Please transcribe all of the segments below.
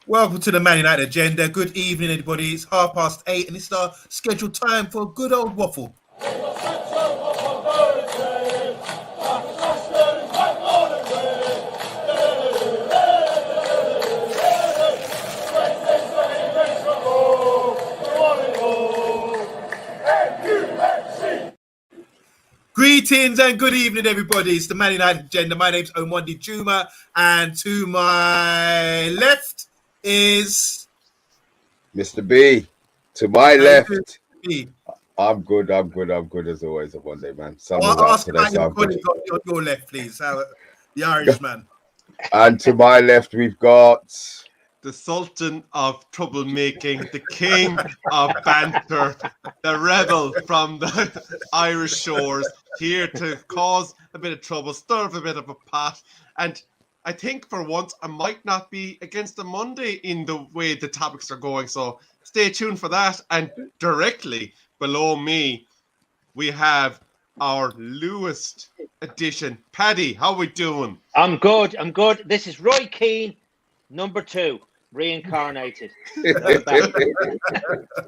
Welcome to the Man United Agenda. Good evening, everybody. It's 8:30, and it's our scheduled time for a good old waffle. Greetings and good evening, everybody. It's the Man United Agenda. My name's OMONDI Juma, and to my left is Mr. B. To my left. B. I'm good as always on Monday, man. Ask about your colleague on your left, please. The Irishman. And to my left, we've got the Sultan of troublemaking, the king of banter, the rebel from the Irish shores, here to cause a bit of trouble, stir up a bit of a pot. And I think for once I might not be against the Monday in the way the topics are going. So stay tuned for that. And directly below me, we have our Lewis edition. Paddy, how we doing? I'm good. This is Roy Keane, number 2. Reincarnated.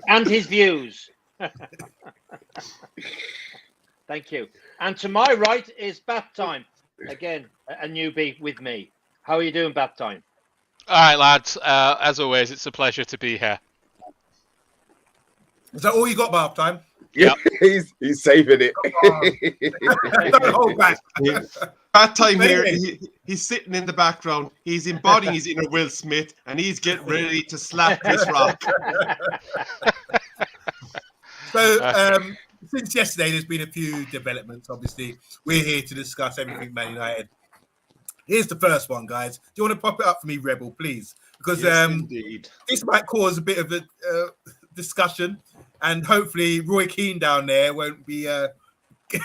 And his views. Thank you. And to my right is Bat Time. Again, a newbie with me. How are you doing, Bat Time? All right, lads. As always, it's a pleasure to be here. Is that all you got, Bat Time? Yeah, he's saving it. Don't hold back. That time here, he's sitting in the background. He's embodying his inner Will Smith, and he's getting ready to slap Chris Rock. So, since yesterday, there's been a few developments. Obviously, we're here to discuss everything Man United. Here's the first one, guys. Do you want to pop it up for me, Rebel, please? Because indeed. This might cause a bit of a discussion, and hopefully Roy Keane down there won't be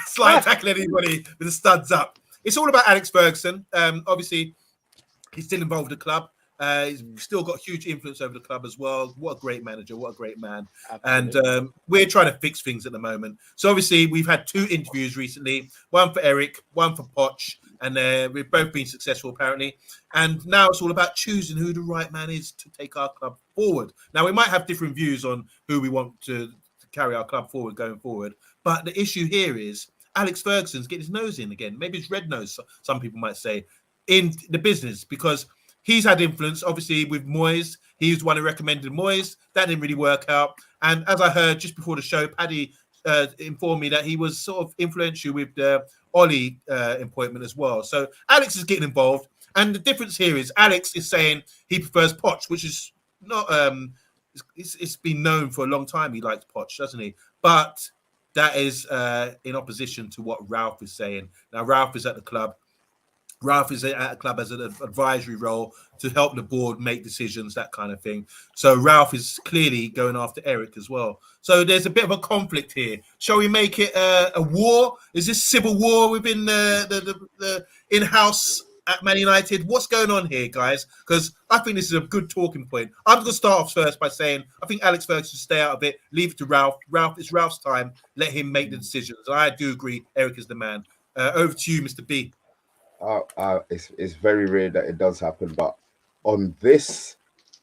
slide tackling anybody with the studs up. It's all about Alex Ferguson. Obviously, he's still involved with the club. He's still got huge influence over the club as well. What a great manager. What a great man. Absolutely. And we're trying to fix things at the moment. So obviously, we've had 2 interviews recently. One for Eric, one for Poch. And we've both been successful, apparently. And now it's all about choosing who the right man is to take our club forward. Now, we might have different views on who we want to carry our club forward going forward. But the issue here is Alex Ferguson's getting his nose in again. Maybe it's red nose, some people might say, in the business, because he's had influence, obviously, with Moyes. He was the one who recommended Moyes. That didn't really work out. And as I heard just before the show, Paddy informed me that he was sort of influential with the Ollie appointment as well. So Alex is getting involved. And the difference here is Alex is saying he prefers Poch, which is not... it's been known for a long time he likes Poch, doesn't he? But that is in opposition to what Ralph is saying. Now, Ralph is at the club. Ralph is at the club as an advisory role to help the board make decisions, that kind of thing. So Ralph is clearly going after Eric as well. So there's a bit of a conflict here. Shall we make it a war? Is this civil war within the in-house at Man United? What's going on here, guys? Because I think this is a good talking point. I'm going to start off first by saying I think Alex Ferguson should stay out of it. Leave it to Ralph. It's Ralph's time. Let him make the decisions. I do agree. Eric is the man. Over to you, Mr. B. It's very rare that it does happen, but on this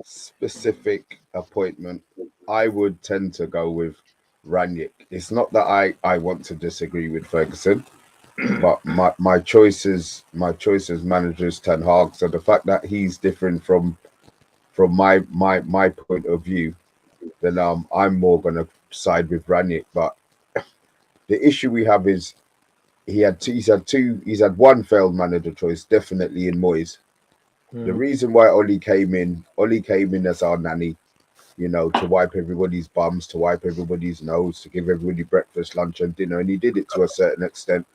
specific appointment, I would tend to go with Rangnick. It's not that I want to disagree with Ferguson, but my choices managers Ten Hag. So the fact that he's different from my point of view, then I'm more gonna side with Rangnick. But the issue we have is he's had one failed manager choice, definitely in Moyes. The reason why Ollie came in as our nanny, to wipe everybody's bums, to wipe everybody's nose, to give everybody breakfast, lunch, and dinner, and he did it to a certain extent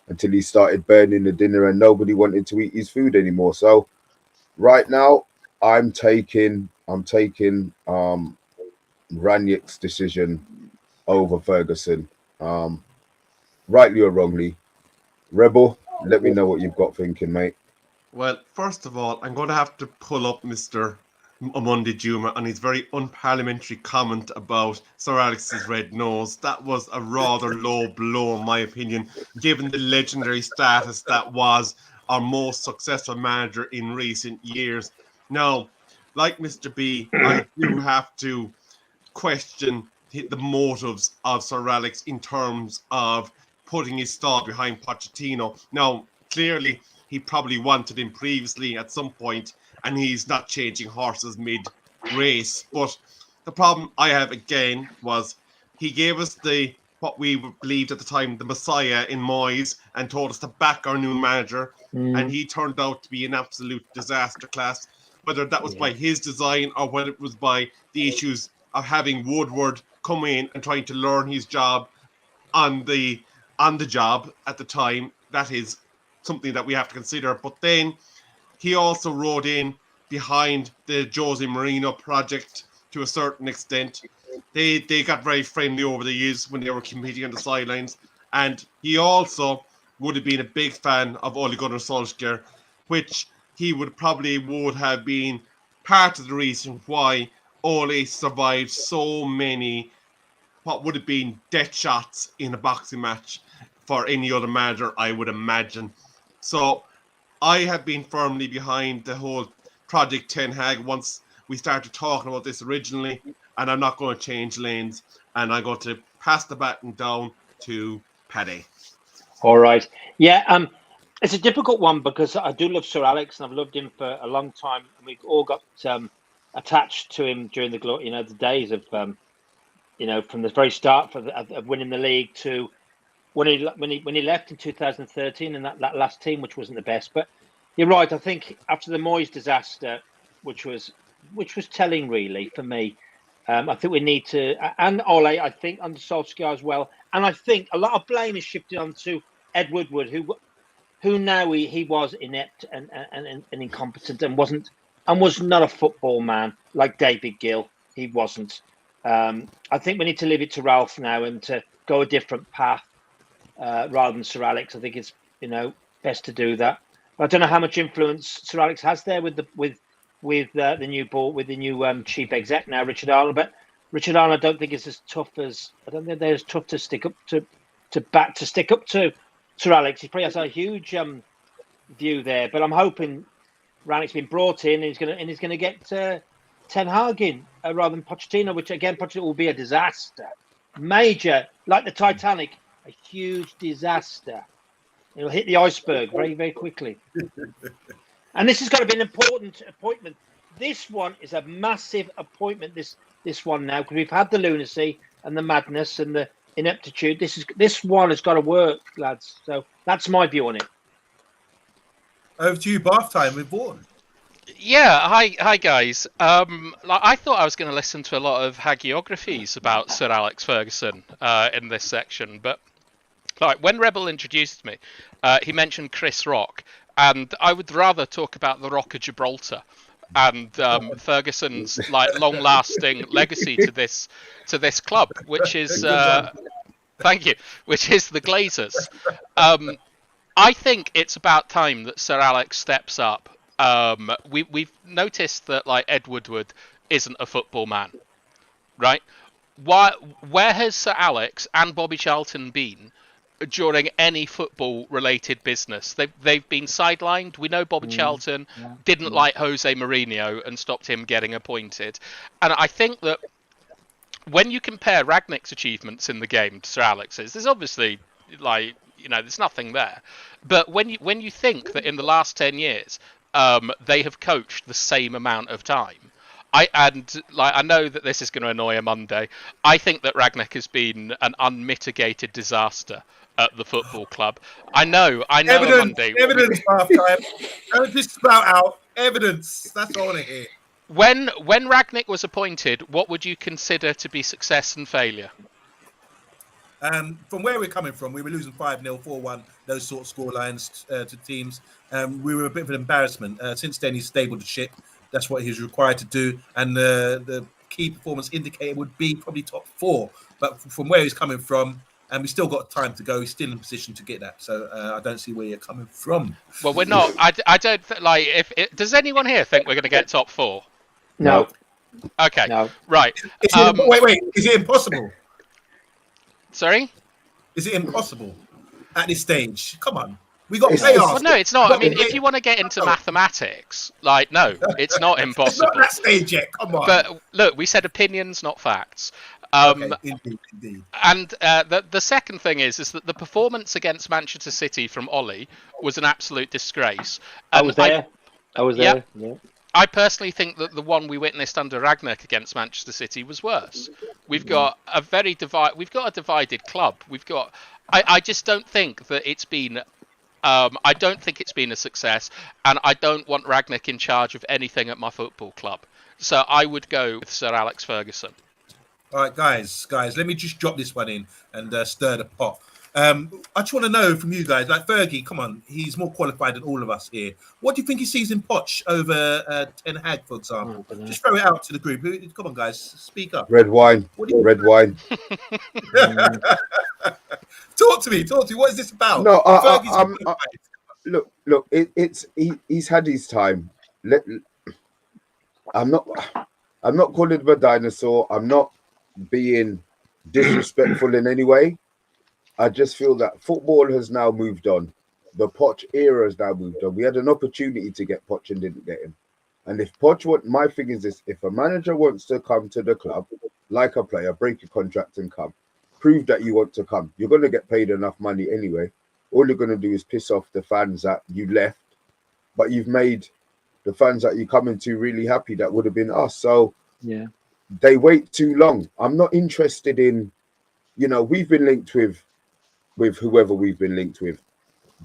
until he started burning the dinner and nobody wanted to eat his food anymore. So right now, I'm taking Rangnick's decision over Ferguson, rightly or wrongly. Rebel, let me know what you've got thinking, mate. Well, first of all, I'm going to have to pull up Mr. OMONDI Juma on his very unparliamentary comment about Sir Alex's red nose. That was a rather low blow, in my opinion, given the legendary status that was our most successful manager in recent years. Now, like Mr. B, I do have to question the motives of Sir Alex in terms of putting his star behind Pochettino. Now, clearly, he probably wanted him previously at some point, and he's not changing horses mid-race. But the problem I have again was he gave us what we believed at the time, the Messiah in Moyes, and told us to back our new manager, and he turned out to be an absolute disaster class. Whether that was by his design or whether it was by the issues of having Woodward come in and trying to learn his job on the job at the time, that is something that we have to consider. But then he also rode in behind the Jose Mourinho project to a certain extent. They got very friendly over the years when they were competing on the sidelines, and he also would have been a big fan of Ole Gunnar Solskjaer, which he would have been part of the reason why Ole survived so many what would have been death shots in a boxing match for any other manager, I would imagine. So I have been firmly behind the whole Project Ten Hag once we started talking about this originally, and I'm not going to change lanes, and I'm going to pass the baton down to Paddy. All right. Yeah, it's a difficult one because I do love Sir Alex, and I've loved him for a long time, and we all got attached to him during the days of from the very start of winning the league to when he left in 2013 and that last team, which wasn't the best. But you're right. I think after the Moyes disaster, which was telling really for me, I think we need to, and Ole, I think under Solskjaer as well, and I think a lot of blame is shifted onto Ed Woodward, who now he was inept and incompetent and was not a football man like David Gill. He wasn't. I think we need to leave it to Ralph now and to go a different path rather than Sir Alex. I think it's best to do that. But I don't know how much influence Sir Alex has there with the new chief exec now, Richard Arnold. But Richard Arnold, I don't think is as tough as they're as tough to stick up to Sir Alex. He probably has a huge view there. But I'm hoping Rangnick's been brought in and he's going to get Ten Hag in rather than Pochettino, which again Pochettino will be a disaster, major, like the Titanic, a huge disaster. It'll hit the iceberg very, very quickly. And this has got to be an important appointment. This one is a massive appointment. This one now, because we've had the lunacy and the madness and the ineptitude. This one has got to work, lads. So that's my view on it. Over to you, bath time with Vaughan. Yeah, hi guys. I thought I was going to listen to a lot of hagiographies about Sir Alex Ferguson in this section, but when Rebel introduced me, he mentioned Chris Rock, and I would rather talk about the Rock of Gibraltar and Ferguson's long-lasting legacy to this club, which is thank you, which is the Glazers. I think it's about time that Sir Alex steps up. We've noticed that Ed Woodward isn't a football man, right? Where has Sir Alex and Bobby Charlton been during any football-related business? They've been sidelined. We know Bobby Charlton didn't like Jose Mourinho and stopped him getting appointed. And I think that when you compare Rangnick's achievements in the game to Sir Alex's, there's obviously there's nothing there. But when you think that in the last 10 years they have coached the same amount of time, I know that this is going to annoy a Monday. I think that Rangnick has been an unmitigated disaster at the football club. I know. Evidence, half time. Don't just spout out evidence. That's all I want to hear. When Rangnick was appointed, what would you consider to be success and failure? From where we're coming from, we were losing 5-0, 4-1, those sort of scorelines to teams. We were a bit of an embarrassment. Since then, he's stabled the ship. That's what he's required to do. And the key performance indicator would be probably top 4. But from where he's coming from, and we still got time to go, he's still in position to get that. So I don't see where you're coming from. Well, we're not. I don't does anyone here think we're going to get top 4? No. Okay. No. Right. Wait. Is it impossible? Sorry? Is it impossible at this stage? Come on. We got It's- playoffs. Well, no, it's not. I mean, But- if you want to get into mathematics, like, no, it's not It's impossible. not that stage yet. Come on. But look, we said opinions, not facts. Okay, indeed. And the second thing is that the performance against Manchester City from Ollie was an absolute disgrace. I And was there. Yep. Yeah. I personally think that the one we witnessed under Rangnick against Manchester City was worse. We've got a divided club. I just don't think that it's been. I don't think it's been a success, and I don't want Rangnick in charge of anything at my football club. So I would go with Sir Alex Ferguson. All right, guys, let me just drop this one in and stir the pot. I just want to know from you guys, like Fergie, come on, he's more qualified than all of us here. What do you think he sees in Poch over Ten Hag, for example? Just throw it out to the group. Come on, guys, speak up. Red wine. Red wine. Talk to me. What is this about? No, Fergie's look. He's had his time. I'm not calling him a dinosaur. I'm not being disrespectful in any way. I just feel that football has now moved on. The Poch era has now moved on. We had an opportunity to get Poch and didn't get him. And if Poch my thing is this: if a manager wants to come to the club, like a player, break your contract and come, prove that you want to come. You're going to get paid enough money anyway. All you're going to do is piss off the fans that you left, but you've made the fans that you're coming to really happy. That would have been us. So Yeah. they wait too long. I'm not interested in, we've been linked with whoever we've been linked with.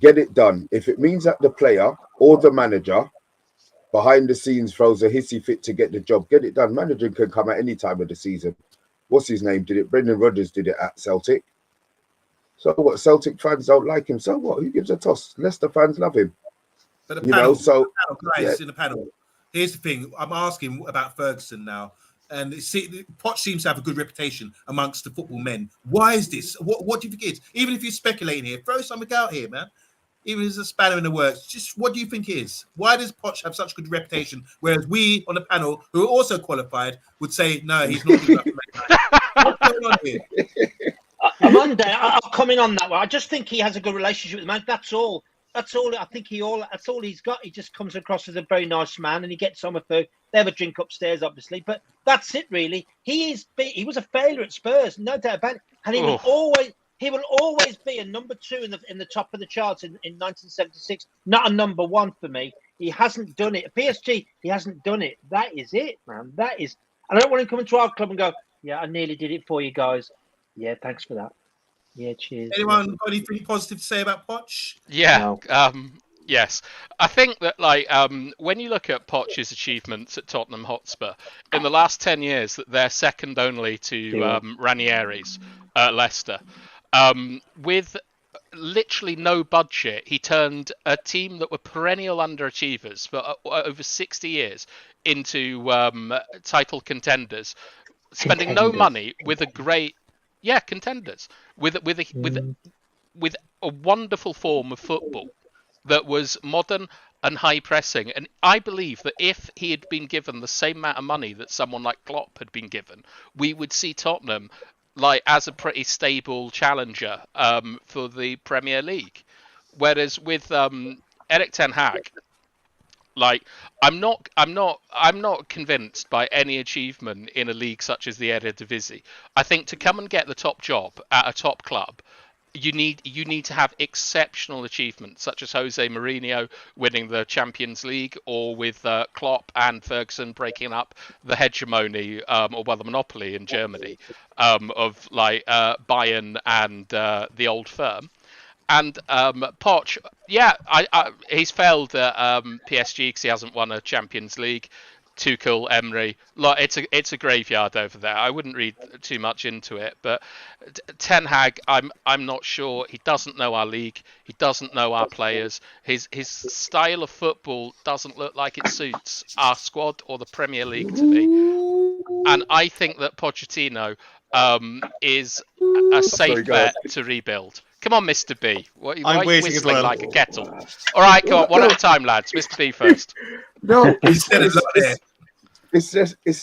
Get it done. If it means that the player or the manager behind the scenes throws a hissy fit to get the job, get it done. Manager can come at any time of the season. What's his name? Did it? Brendan Rodgers did it at Celtic. So what? Celtic fans don't like him. So what? Who gives a toss? Leicester fans love him. But the panel, guys, yeah. in the panel. Here's the thing. I'm asking about Ferguson now. And Poch seems to have a good reputation amongst the football men. Why is this? What do you think it is? Even if you're speculating here, throw something out here, man. Even if it's a spanner in the works, just what do you think it is? Why does Poch have such good reputation? Whereas we on the panel, who are also qualified, would say, no, he's not good enough to make that. What's going on here? Monday, I'll come in on that one. I just think he has a good relationship with the man. That's all. That's all he's got. He just comes across as a very nice man, and he gets on with her. They have a drink upstairs, obviously, but that's it, really. He was a failure at Spurs, no doubt about it, and he will always be a number 2 in the top of the charts in 1976, not a number 1 for me. He hasn't done it. At PSG, he hasn't done it. That is it, man. That is. And I don't want him coming to our club and go, yeah, I nearly did it for you guys. Yeah, thanks for that. Yeah, cheers. Anyone got anything positive to say about Poch? Yeah. Yes. I think that when you look at Poch's achievements at Tottenham Hotspur in the last 10 years, that they're second only to Ranieri's at Leicester. With literally no budget, he turned a team that were perennial underachievers for over 60 years into title contenders, spending no money with a great contenders with a wonderful form of football that was modern and high pressing. And I believe that if he had been given the same amount of money that someone like Klopp had been given, we would see Tottenham as a pretty stable challenger for the Premier League. Whereas with Erik ten Hag, I'm not convinced by any achievement in a league such as the Eredivisie. I think to come and get the top job at a top club, you need to have exceptional achievements, such as Jose Mourinho winning the Champions League, or with Klopp and Ferguson breaking up the hegemony, the monopoly in Germany of Bayern and the old firm. And Poch, he's failed at PSG because he hasn't won a Champions League. Tuchel, Emery, it's a graveyard over there. I wouldn't read too much into it, but Ten Hag, I'm not sure. He doesn't know our league. He doesn't know our players. His style of football doesn't look like it suits our squad or the Premier League to me. And I think that Pochettino is a safe bet to rebuild. Come on, Mr. B. Why are you whistling like a kettle? All right, come on, one at a time, lads. Mr. B first. No, it's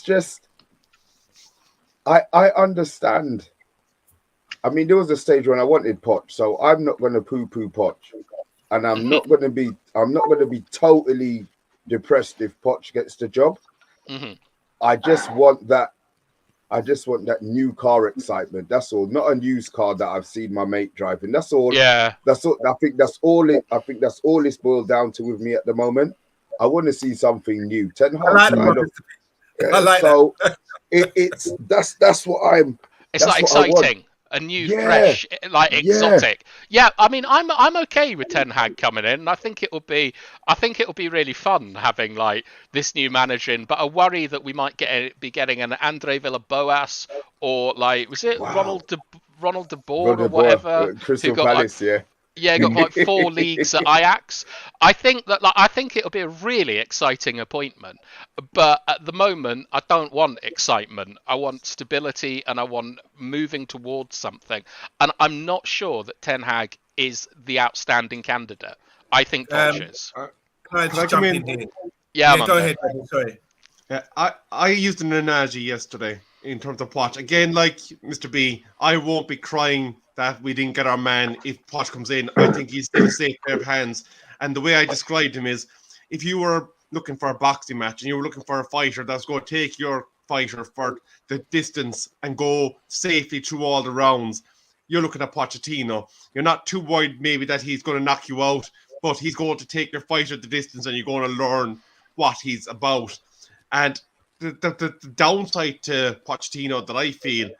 just. I understand. I mean, there was a stage when I wanted Poch, so I'm not going to poo-poo Poch. and I'm not going to be totally depressed if Poch gets the job. I just want that new car excitement. That's all. Not a used car that I've seen my mate driving. That's all. Yeah. That's all. I think that's all it's boiled down to with me at the moment. I want to see something new. Ten Hag. I like so that. that's what I'm. It's like exciting, a new, fresh, like exotic. Yeah, I mean, I'm okay with Ten Hag coming in. I think it'll be really fun having like this new manager in. But I worry that we might be getting an Andre Villas-Boas or like was it Ronald de Boer or whatever? Crystal Palace, Yeah, got like 4 leagues at Ajax. I think it'll be a really exciting appointment. But at the moment, I don't want excitement. I want stability and I want moving towards something. And I'm not sure that Ten Hag is the outstanding candidate. I think Poch is. Can I just jump in here? Yeah, go ahead. Sorry. I used an analogy yesterday in terms of Poch. Again, like Mr. B, I won't be crying that we didn't get our man if Poch comes in. I think he's in a safe pair of hands. And the way I described him is, if you were looking for a boxing match and you were looking for a fighter that's going to take your fighter for the distance and go safely through all the rounds, you're looking at Pochettino. You're not too worried maybe that he's going to knock you out, but he's going to take your fighter the distance and you're going to learn what he's about. And the downside to Pochettino that I feel,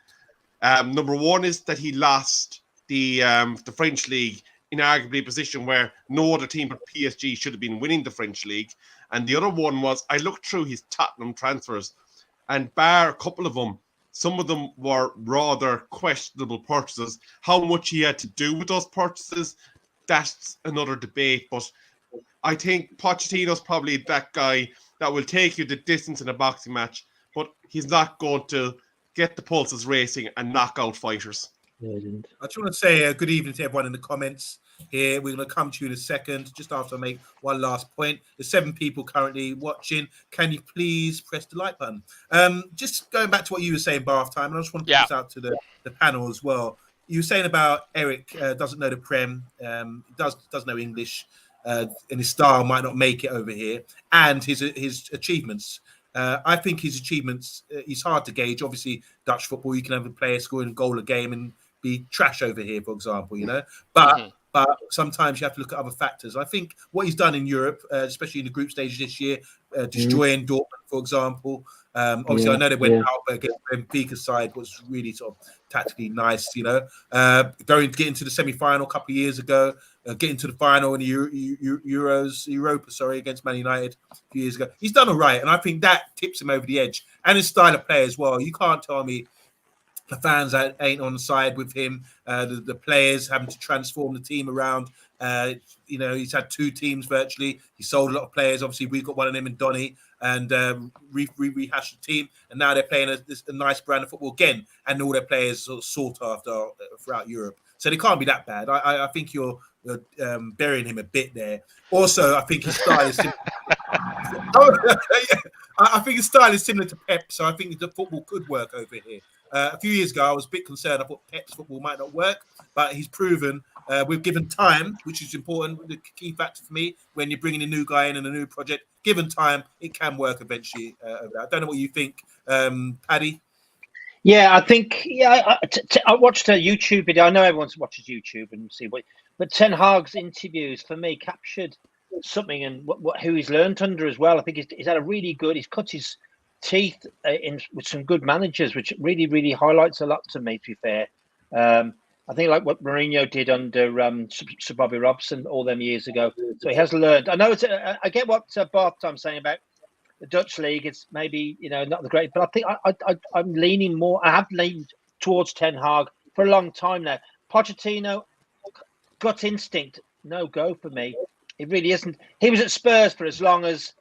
number one is that he lost the French league in arguably a position where no other team but PSG should have been winning the French league. And the other one was, I looked through his Tottenham transfers, and bar a couple of them, some of them were rather questionable purchases. How much he had to do with those purchases, that's another debate. But I think Pochettino's probably that guy that will take you the distance in a boxing match, but he's not going to get the pulses racing and knock out fighters. I just want to say good evening to everyone in the comments here. We're going to come to you in a second, just after I make one last point. There's 7 people currently watching. Can you please press the like button? Just going back to what you were saying, Bath Time, and I just want to put this out to the panel as well. You were saying about Eric doesn't know the Prem, doesn't know English, and his style might not make it over here, and his achievements. I think his achievements, he's hard to gauge. Obviously, Dutch football, you can have a player scoring a goal a game and be trash over here, for example, you know. But sometimes you have to look at other factors. I think what he's done in Europe, especially in the group stage this year, destroying Dortmund, for example. Obviously, I know they went out against Benfica's side, was really sort of tactically nice, you know. Going to get into the semi-final a couple of years ago, getting to the final in the Europa, against Man United a few years ago. He's done all right, and I think that tips him over the edge. And his style of play as well. You can't tell me the fans ain't on the side with him. The players having to transform the team around. You know, he's had 2 teams virtually. He sold a lot of players. Obviously, we've got one of them in Donny, and rehashed the team. And now they're playing a nice brand of football again, and all their players sort of sought after throughout Europe. So they can't be that bad. I think you're burying him a bit there. Also, I think his style is similar. I think his style is similar to Pep, so I think the football could work over here. A few years ago, I was a bit concerned. I thought Pep's football might not work, but he's proven we've given time, which is important. The key factor for me when you're bringing a new guy in and a new project, given time, it can work eventually. I don't know what you think, Paddy. Yeah, I think I watched a YouTube video. I know everyone watches YouTube and see but Ten Hag's interviews for me captured something and who he's learned under as well. I think he's had a really good. He's cut his teeth with some good managers, which really, really highlights a lot to me. To be fair, I think like what Mourinho did under Sir Bobby Robson all them years ago. So he has learned. I know I get what Bart I'm saying about the Dutch league. It's maybe not the great, but I think I'm leaning more. I have leaned towards Ten Hag for a long time now. Pochettino, gut instinct, no go for me. It really isn't. He was at Spurs for as long as,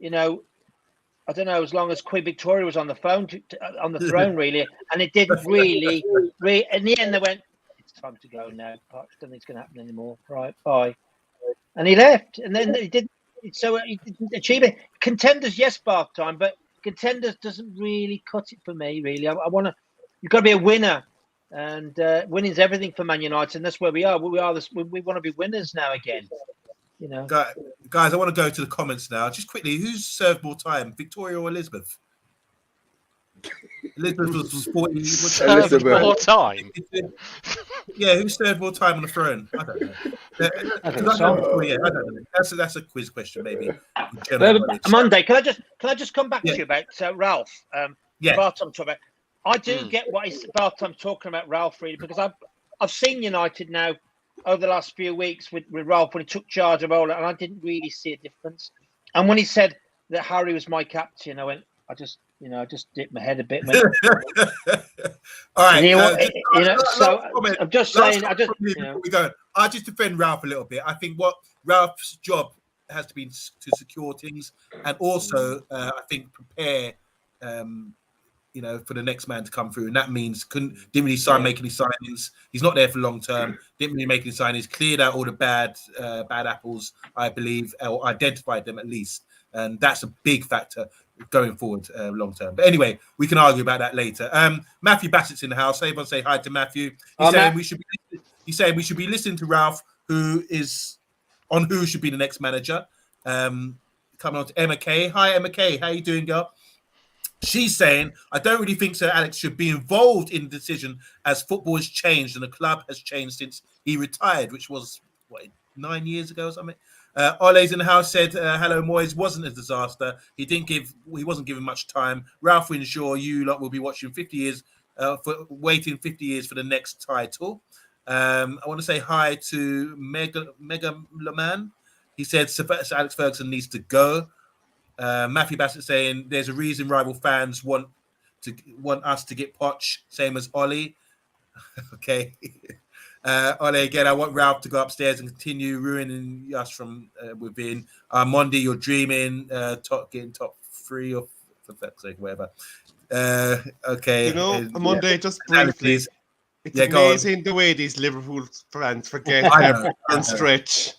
I don't know, as long as Queen Victoria was on the phone on the throne, really, and it didn't really. In the end, they went, "It's time to go now. Poch, don't think it's going to happen anymore. Right, bye." And he left, and then he didn't. So he didn't achieve it. Contenders, yes, Bark time, but contenders doesn't really cut it for me. Really, I want to. You've got to be a winner And winning's everything for Man United, and that's where we are. We want to be winners now again. You know, guys, I want to go to the comments now. Just quickly, who's served more time, Victoria or Elizabeth? Elizabeth was 40. Served more time. Yeah, who served more time on the throne? I don't know. I think so. Yeah, I don't know. That's a quiz question, maybe. Monday, can I just come back to you about Ralph? Yeah. Bartom's talking about. I do get what Bartom's talking about, Ralph, really, because I've seen United now over the last few weeks with Ralph when he took charge of all that, and I didn't really see a difference. And when he said that Harry was my captain, I went, I just dipped my head a bit. All right. I'm just saying. I just defend Ralph a little bit. I think what Ralph's job has to be to secure things, and also I think prepare. For the next man to come through, and that means didn't really make any signings. He's not there for long term. Didn't really make any signings. Cleared out all the bad apples, I believe, or identified them at least, and that's a big factor going forward long term. But anyway, we can argue about that later. Matthew Bassett's in the house. Everyone say hi to Matthew. He's saying we should be listening to Ralph, who should be the next manager. Coming on to Emma Kay. Hi Emma Kay, how you doing, girl? She's saying, I don't really think Sir Alex should be involved in the decision as football has changed and the club has changed since he retired, which was, 9 years ago or something? Ole's in the house said, hello, Moyes wasn't a disaster. He wasn't given much time. Ralph will ensure you lot will be watching 50 years, waiting 50 years for the next title. I want to say hi to Mega Laman. He said, Sir Alex Ferguson needs to go. Matthew Bassett saying there's a reason rival fans want us to get Poch, same as Ollie. Okay. Ollie again, I want Ralph to go upstairs and continue ruining us from within. Mondi, you're dreaming, getting top 3 or for fuck's sake, whatever. Okay. Monday, just briefly. It's amazing the way these Liverpool fans forget and stretch.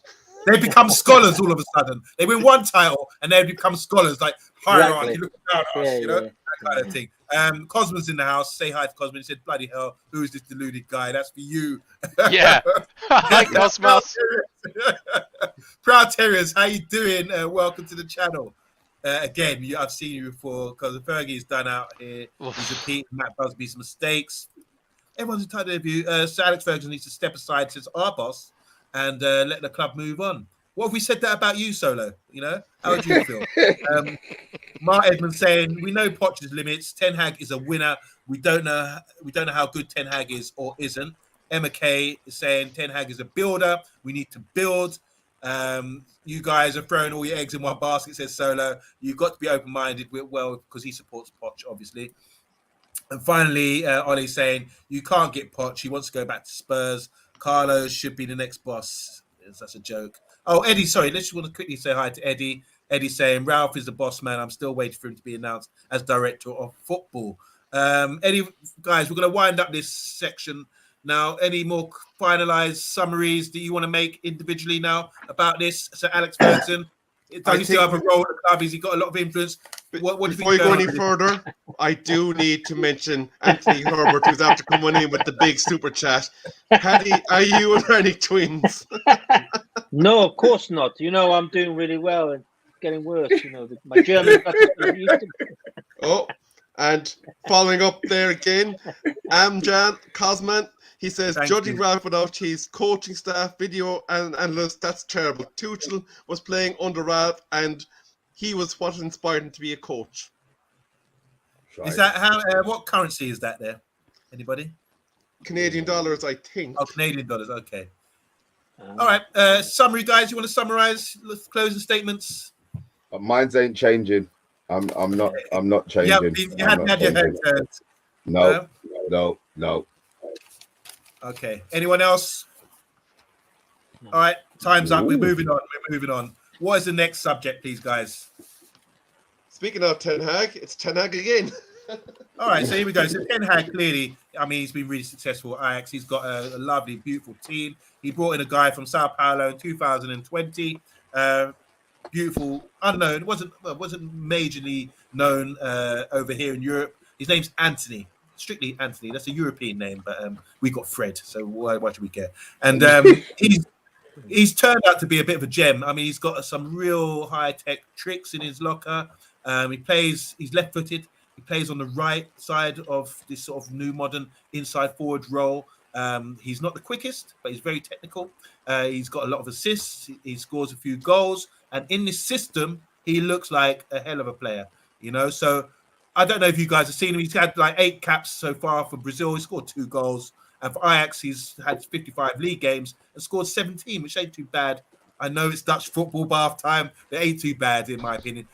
They become scholars all of a sudden. They win one title and they become scholars, like hierarchy, looking down at us, that kind of thing. Cosmo's in the house. Say hi to Cosmo. He said, bloody hell, who is this deluded guy? That's for you. Yeah. Hi, Cosmos. Proud Terriers, how you doing? Welcome to the channel. Again, I've seen you before because Fergie's done out here. He's repeating Matt Busby's mistakes. Everyone's entitled to view. Sir Alex Ferguson needs to step aside since our boss and let the club move on. What if we said that about you, Solo? How would you feel? Mark Edmonds saying, we know Poch's limits. Ten Hag is a winner. We don't know how good Ten Hag is or isn't. Emma Kay is saying Ten Hag is a builder. We need to build. You guys are throwing all your eggs in one basket, says Solo. You've got to be open-minded because he supports Poch, obviously. And finally, Ollie's saying, you can't get Poch. He wants to go back to Spurs. Carlo should be the next boss. That's a joke. Oh, Eddie, sorry. Let's just want to quickly say hi to Eddie. Eddie saying, Ralph is the boss man. I'm still waiting for him to be announced as director of football. Eddie, guys, we're going to wind up this section now. Any more finalized summaries that you want to make individually now about this? So Alex Ferguson, does he still have a role at the club? Has he got a lot of influence? What do you think? Before you go any further, I do need to mention Anthony Herbert, who's after coming in with the big super chat. Paddy, are you and Rangnick twins? No, of course not. I'm doing really well and getting worse. My German. Oh, and following up there again, Amjan Cosman. He says, judging Ralph without his coaching staff, video and analysts, that's terrible. Tuchel was playing under Ralph and he was what inspired him to be a coach. Right. Is that how? What currency is that there? Anybody? Canadian dollars, I think. Oh, Canadian dollars. Okay. All right. Summary, guys. You want to summarize closing statements? Mine ain't changing. I'm not changing. You haven't had your head turned. No. Okay. Anyone else? All right. Time's up. We're moving on. What is the next subject, please, guys? Speaking of Ten Hag, it's Ten Hag again. All right. So here we go. So Ten Hag, clearly, he's been really successful at Ajax. He's got a lovely, beautiful team. He brought in a guy from Sao Paulo in 2020. Beautiful, unknown. Wasn't majorly known over here in Europe. His name's Anthony. strictly Anthony. That's a European name, but we got Fred, so why should we care? And he's turned out to be a bit of a gem. I mean, he's got some real high-tech tricks in his locker. He's left-footed. He plays on the right side of this sort of new modern inside forward role. He's not the quickest, but he's very technical. He's got a lot of assists. He scores a few goals. And in this system, he looks like a hell of a player, you know? So I don't know if you guys have seen him. He's had like 8 caps so far for Brazil. He scored 2 goals. And for Ajax, he's had 55 league games and scored 17, which ain't too bad. I know it's Dutch football bath time, but it ain't too bad, in my opinion.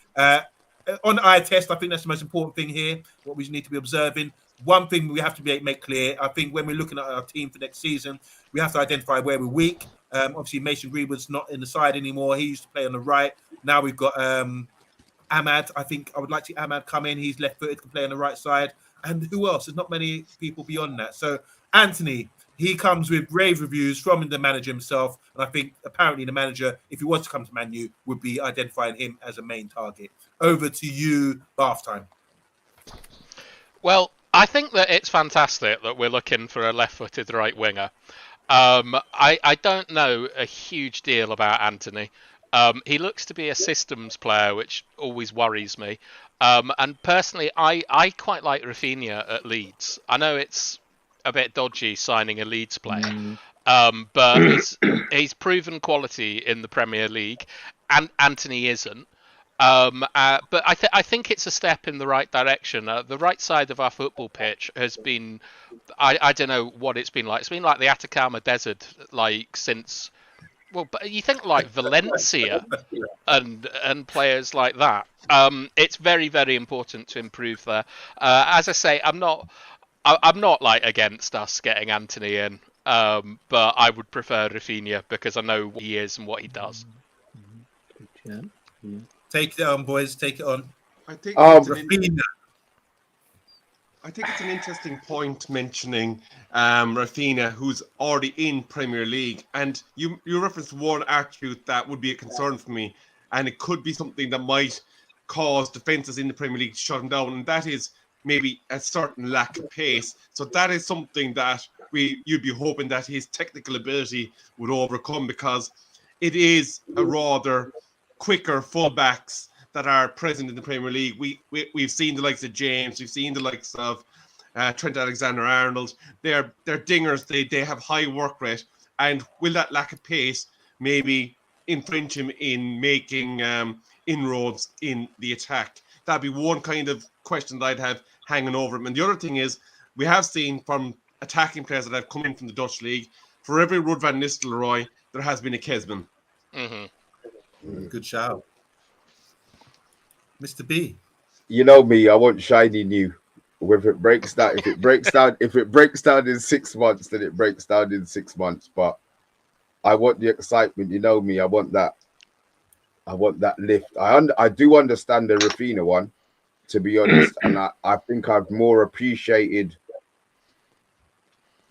On eye test, I think that's the most important thing here, what we need to be observing. One thing we have to make clear, I think when we're looking at our team for next season, we have to identify where we're weak. Obviously, Mason Greenwood's not in the side anymore. He used to play on the right. Now we've got Ahmad. I think I would like to see Ahmad come in. He's left-footed, can play on the right side. And who else? There's not many people beyond that. So Anthony, he comes with rave reviews from the manager himself. And I think apparently the manager, if he was to come to Man U, would be identifying him as a main target. Over to you, bath time. Well, I think that it's fantastic that we're looking for a left-footed right winger. I don't know a huge deal about Anthony. He looks to be a systems player, which always worries me. And personally, I quite like Rafinha at Leeds. I know it's a bit dodgy signing a Leeds player, but he's proven quality in the Premier League, and Anthony isn't. But I think it's a step in the right direction. The right side of our football pitch has been, I don't know what it's been like. It's been like the Atacama Desert, like since, well, but you think like Valencia and players like that. It's very, very important to improve there. As I say, I'm not like against us getting Anthony in, but I would prefer Rafinha because I know what he is and what he does. Yeah. Take it on, boys. Take it on. I think it's an interesting point mentioning Rafinha, who's already in Premier League. And you referenced one attribute that would be a concern for me, and it could be something that might cause defences in the Premier League to shut him down, and that is maybe a certain lack of pace. So that is something that you'd be hoping that his technical ability would overcome, because it is a rather quicker fullbacks that are present in the Premier League. We've seen the likes of James, we've seen the likes of Trent Alexander-Arnold. They're dingers. They have high work rate, and will that lack of pace maybe infringe him in making inroads in the attack? That'd be one kind of question that I'd have hanging over him. And the other thing is, we have seen from attacking players that have come in from the Dutch league, for every Ruud van Nistelrooy, there has been a Kesman. Mm-hmm. Good shout, Mr. B. You know me, I want shiny new. If it breaks down in 6 months, then it breaks down in 6 months. But I want the excitement. You know me, I want that lift. I do understand the Rafinha one, to be honest, and I think I've more appreciated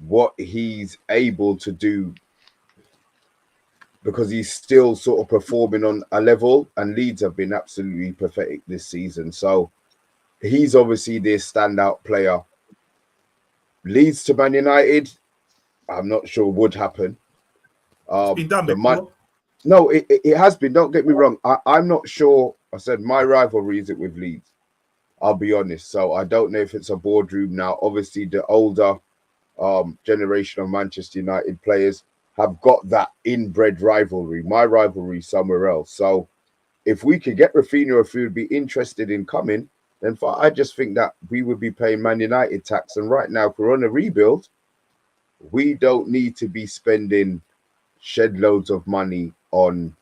what he's able to do, because he's still sort of performing on a level, and Leeds have been absolutely pathetic this season. So he's obviously this standout player. Leeds to Man United, I'm not sure would happen. It's been done before. No, it has been. Don't get me wrong. I'm not sure. I said my rivalry is it with Leeds. I'll be honest. So I don't know if it's a boardroom now. Obviously, the older generation of Manchester United players have got that inbred rivalry. My rivalry somewhere else. So if we could get Rafinha, if we would be interested in coming, then I just think that we would be paying Man United tax. And right now, if we're on a rebuild, we don't need to be spending shed loads of money on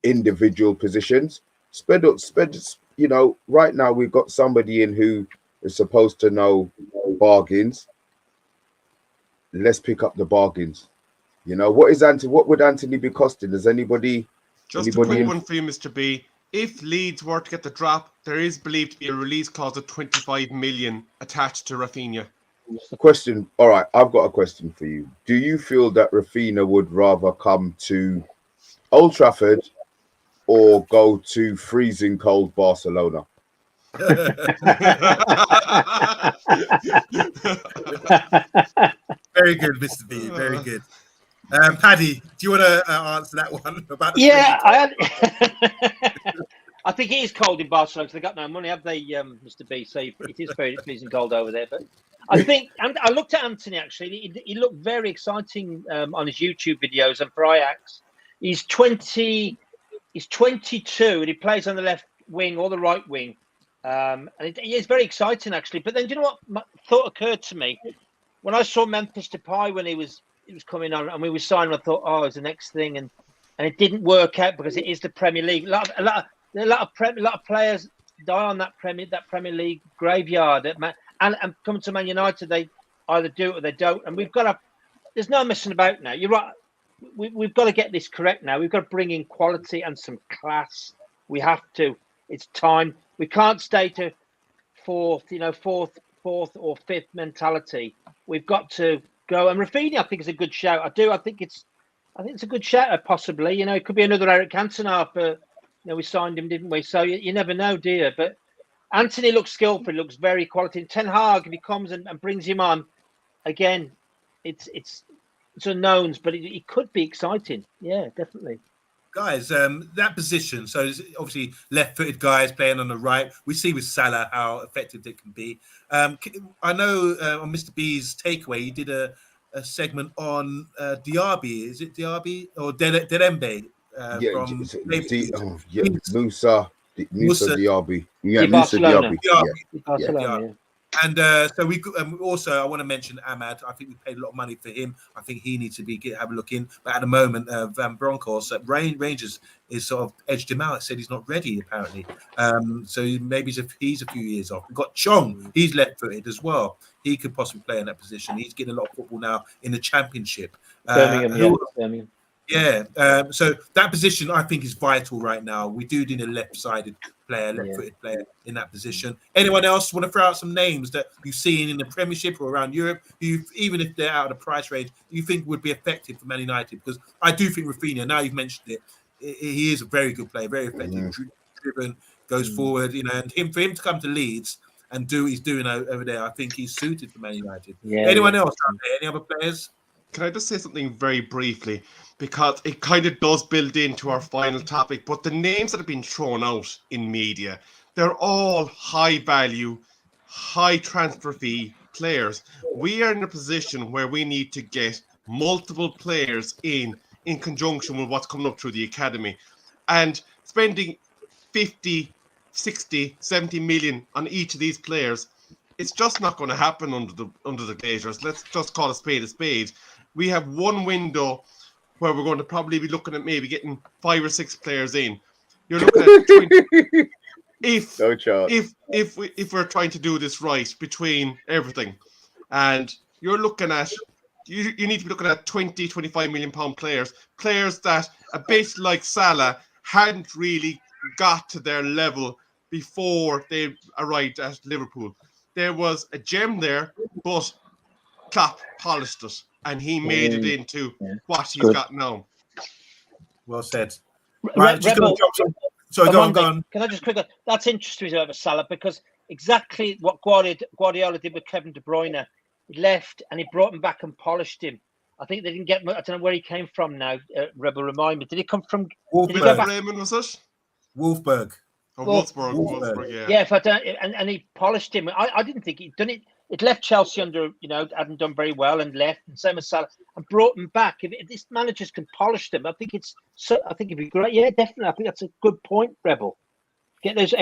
individual positions. Spend, you know, right now we've got somebody in who is supposed to know bargains. Let's pick up the bargains. You know, what would Anthony be costing? Does anybody? Just a quick one for you, Mr. B. If Leeds were to get the drop, there is believed to be a release clause of 25 million attached to Rafinha. Question. All right, I've got a question for you. Do you feel that Rafinha would rather come to Old Trafford or go to freezing cold Barcelona? Very good, Mr. B. Very good. Paddy, do you want to answer that one about the Yeah, I think it is cold in Barcelona because they got no money, have they, Mr. B? So it is very freezing cold over there. But I think, and I looked at Anthony actually. He looked very exciting on his YouTube videos and for Ajax. He's 20. He's 22 and he plays on the left wing or the right wing. And it's very exciting actually. But then, do you know what thought occurred to me when I saw Memphis Depay when he was coming on and we were signing? I thought, oh, it's the next thing, and it didn't work out because it is the Premier League. A lot of players die on that Premier League graveyard. And coming to Man United, they either do it or they don't. And we've got to. There's no messing about now. You're right. We've got to get this correct now. We've got to bring in quality and some class. We have to. It's time. We can't stay to fourth or fifth mentality. We've got to go. And Rafinha, I think, is a good shout. I think it's a good shout. Possibly, it could be another Eric Cantona. But we signed him, didn't we? So you never know, do you? But Anthony looks skillful. Looks very quality. And Ten Hag, if he comes and brings him on, again, it's unknowns, but it could be exciting. Yeah, definitely. Guys, that position, so it's obviously left-footed guys playing on the right. We see with Salah how effective it can be. I know on Mr. B's takeaway, he did a segment on Diaby. Is it Diaby or Derembe? Musa Diaby. Yeah, Musa Diaby. Barcelona. And so we also, I want to mention Ahmad. I think we paid a lot of money for him. I think he needs to have a look in. But at the moment, Van Bronckhorst at Rangers is sort of edged him out. Said he's not ready apparently. So maybe he's a few years off. We've got Chong. He's left-footed as well. He could possibly play in that position. He's getting a lot of football now in the Championship. Birmingham. Yeah. So that position I think is vital right now. We do need a left-sided player, left-footed player in that position. Anyone else want to throw out some names that you've seen in the Premiership or around Europe, even if they're out of the price range, you think would be effective for Man United? Because I do think Rafinha, now you've mentioned it, he is a very good player, very effective, driven, goes forward, and for him to come to Leeds and do what he's doing over there, I think he's suited for Man United. Anyone else out there? Any other players? Can I just say something very briefly? Because it kind of does build into our final topic, but the names that have been thrown out in media, they're all high value, high transfer fee players. We are in a position where we need to get multiple players in conjunction with what's coming up through the academy. And spending 50, 60, 70 million on each of these players, it's just not going to happen under the Glazers. Let's just call a spade a spade. We have one window where we're going to probably be looking at maybe getting 5 or 6 players in. You're looking at 20, if we're trying to do this right between everything, and you're looking at you need to be looking at 20, 25 million pound players that a bit like Salah hadn't really got to their level before they arrived at Liverpool. There was a gem there, but Klopp polished it. And he made it into what he's got now. Well said. Right, just going to drop some. Sorry, go on. Can I just quickly? That's interesting about Salah because exactly what Guardiola did with Kevin De Bruyne. He left and he brought him back and polished him. I think they didn't get. I don't know where he came from now. Rebel, remind me. Did he come from? Wolfsburg. Did he go back? Raymond, was it? Wolfsburg. Oh, Wolfsburg. Yeah. Yeah, but and he polished him. I didn't think he'd done it. It left Chelsea under, hadn't done very well and left, and same as Salah, and brought him back. If these managers can polish them, I think it'd be great. Yeah, definitely. I think that's a good point, Rebel. Get those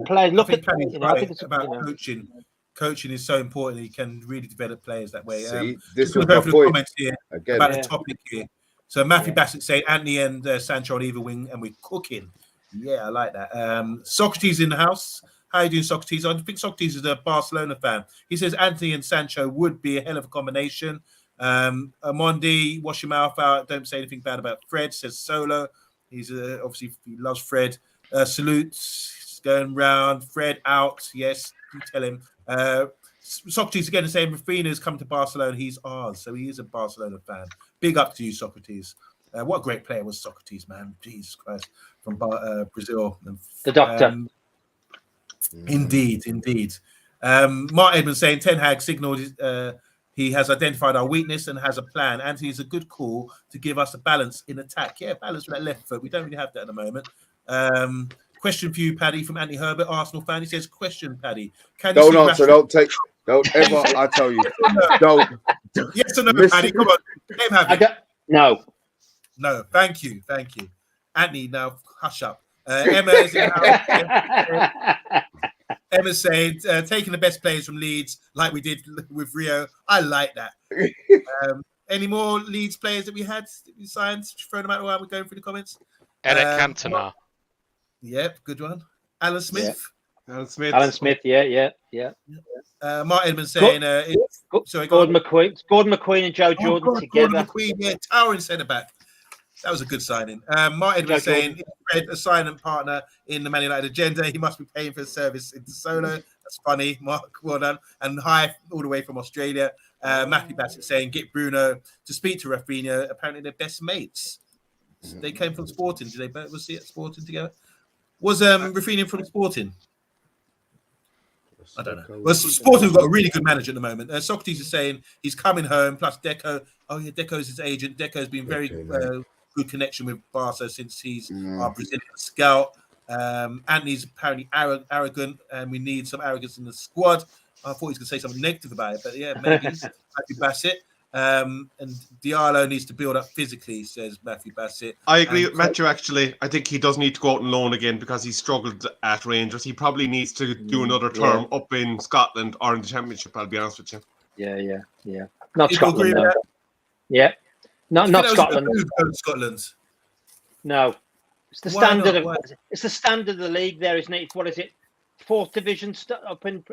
players. Look at about coaching. Coaching is so important. You can really develop players that way. This was my point comments here about the topic here. So Matthew Bassett saying Anthony and Sancho on either wing, and we're cooking. Yeah, I like that. Socrates in the house. How are you doing, Socrates? I think Socrates is a Barcelona fan. He says Anthony and Sancho would be a hell of a combination. Omondi, wash your mouth out. Don't say anything bad about Fred, says Solo. He's obviously he loves Fred. Salutes going round. Fred out. Yes, you tell him. Socrates again is saying Rafinha's come to Barcelona. He's ours. So he is a Barcelona fan. Big up to you, Socrates. What a great player was Socrates, man. Jesus Christ. From Brazil. The doctor. Indeed. Mark Edmonds saying Ten Hag signaled he has identified our weakness and has a plan. Anthony is a good call to give us a balance in attack. Yeah, balance with that left foot. We don't really have that at the moment. Question for you, Paddy, from Anthony Herbert, Arsenal fan. He says, question, Paddy. Can you Don't see answer. Rashford? Don't ever. I tell you, don't. Yes or no, Listen. Paddy? Come on. Let him have it. No. No, thank you. Anthony, now hush up. Emma's saying taking the best players from Leeds like we did with Rio. I like that. Any more Leeds players that we signed? Throw them out while we're going through the comments. Eric Cantona. Yep, good one. Alan Smith. Yeah. Alan Smith, yeah. Mark Edmonds saying Gordon McQueen and Joe Jordan together. Gordon McQueen, yeah, towering centre back. That was a good signing. Mark Edmonds saying Fred, a silent partner in the Man United agenda. He must be paying for his service into Solo. That's funny, Mark. Well done. And hi all the way from Australia. Matthew Bassett saying get Bruno to speak to Rafinha. Apparently they're best mates. They came from Sporting. Did they both see it Sporting together? Was Rafinha from Sporting? I don't know. Well, Sporting have got a really good manager at the moment. Socrates is saying he's coming home. Plus Deco. Oh yeah, Deco's his agent. Deco's been very good connection with Barca since he's our Brazilian scout. Anthony's apparently arrogant, and we need some arrogance in the squad. I thought he was going to say something negative about it, but yeah, maybe. Matthew Bassett. And Diallo needs to build up physically, says Matthew Bassett. I agree with Matthew, actually. I think he does need to go out on loan again because he struggled at Rangers. He probably needs to do another term up in Scotland or in the Championship, I'll be honest with you. Yeah. Not Scotland, no. Yeah. Not Scotland. Scotland. No. It's the standard it's the standard of the league there, isn't it? What is it? Fourth division up in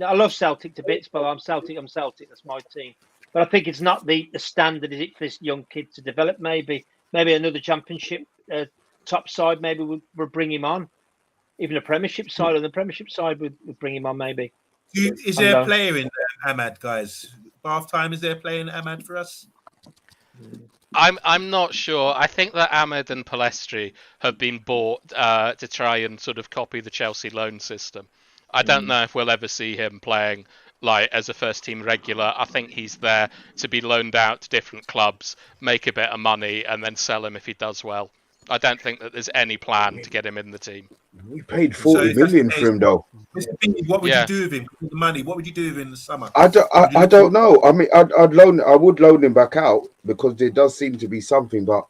I love Celtic to bits, but I'm Celtic, that's my team. But I think it's not the standard, is it, for this young kid to develop? Maybe another Championship top side, maybe we'll bring him on. Even a Premiership side, on the Premiership side, we'll bring him on, maybe. Is there a player in Ahmad, guys? Bath time, is there a player in Ahmad for us? I'm not sure. I think that Ahmed and Palestri have been bought to try and sort of copy the Chelsea loan system. I don't know if we'll ever see him playing like as a first team regular. I think he's there to be loaned out to different clubs, make a bit of money, and then sell him if he does well. I don't think that there's any plan to get him in the team. We paid 40 million for him, though. What would you do with him? The money. What would you do with him in the summer? I don't know. I mean, I would loan him back out because there does seem to be something, but